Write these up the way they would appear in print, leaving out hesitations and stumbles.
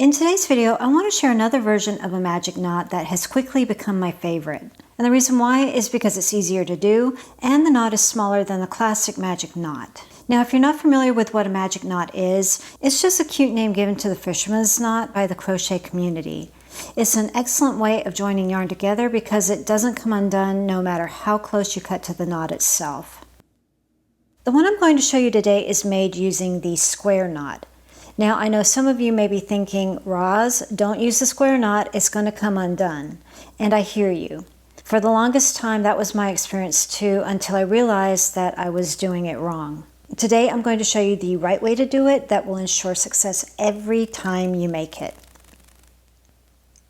In today's video, I want to share another version of a magic knot that has quickly become my favorite. And the reason why is because it's easier to do, and the knot is smaller than the classic magic knot. Now, if you're not familiar with what a magic knot is, it's just a cute name given to the Fisherman's knot by the crochet community. It's an excellent way of joining yarn together because it doesn't come undone no matter how close you cut to the knot itself. The one I'm going to show you today is made using the square knot. Now, I know some of you may be thinking, Roz, don't use the square knot, it's going to come undone. And I hear you. For the longest time, that was my experience too, until I realized that I was doing it wrong. Today, I'm going to show you the right way to do it that will ensure success every time you make it.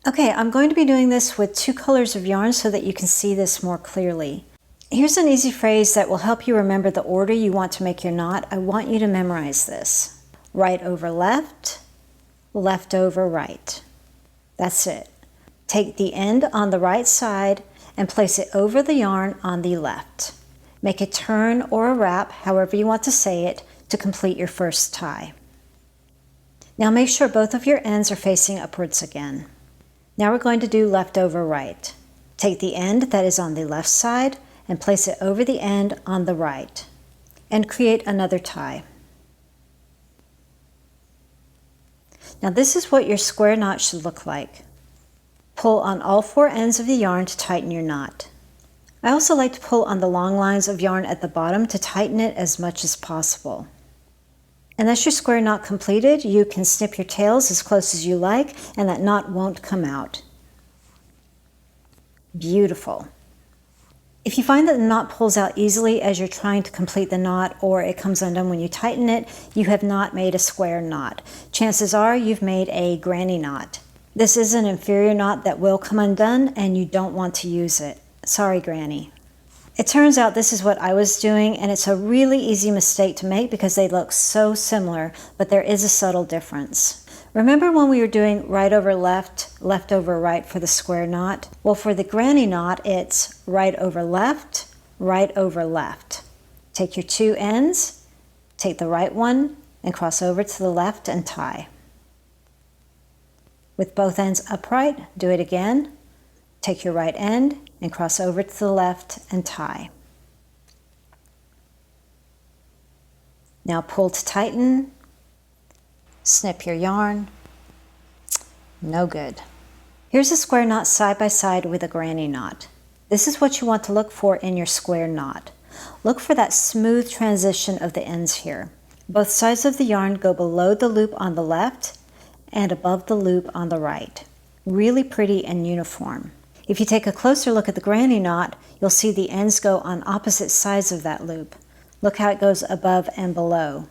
Okay, I'm going to be doing this with 2 colors of yarn so that you can see this more clearly. Here's an easy phrase that will help you remember the order you want to make your knot. I want you to memorize this. Right over left, left over right. That's it. Take the end on the right side and place it over the yarn on the left. Make a turn or a wrap, however you want to say it, to complete your first tie. Now make sure both of your ends are facing upwards again. Now we're going to do left over right. Take the end that is on the left side and place it over the end on the right, and create another tie. Now this is what your square knot should look like. Pull on all 4 ends of the yarn to tighten your knot. I also like to pull on the long lines of yarn at the bottom to tighten it as much as possible. And that's your square knot completed. You can snip your tails as close as you like, and that knot won't come out. Beautiful. If you find that the knot pulls out easily as you're trying to complete the knot, or it comes undone when you tighten it, you have not made a square knot. Chances are you've made a granny knot. This is an inferior knot that will come undone and you don't want to use it. Sorry, Granny. It turns out this is what I was doing, and it's a really easy mistake to make because they look so similar, but there is a subtle difference. Remember when we were doing right over left, left over right for the square knot? Well, for the granny knot, it's right over left, right over left. Take your 2 ends, take the right one, and cross over to the left and tie. With both ends upright, do it again. Take your right end and cross over to the left and tie. Now pull to tighten. Snip your yarn. No good. Here's a square knot side by side with a granny knot. This is what you want to look for in your square knot. Look for that smooth transition of the ends here. Both sides of the yarn go below the loop on the left and above the loop on the right. Really pretty and uniform. If you take a closer look at the granny knot, you'll see the ends go on opposite sides of that loop. Look how it goes above and below.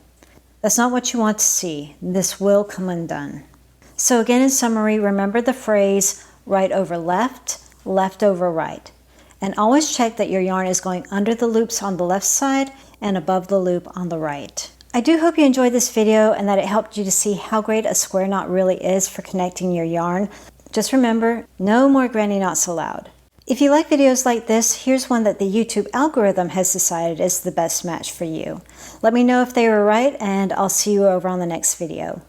That's not what you want to see. This will come undone. So again, in summary, remember the phrase right over left, left over right. And always check that your yarn is going under the loops on the left side and above the loop on the right. I do hope you enjoyed this video and that it helped you to see how great a square knot really is for connecting your yarn. Just remember, no more granny knots allowed. If you like videos like this, here's one that the YouTube algorithm has decided is the best match for you. Let me know if they were right, and I'll see you over on the next video.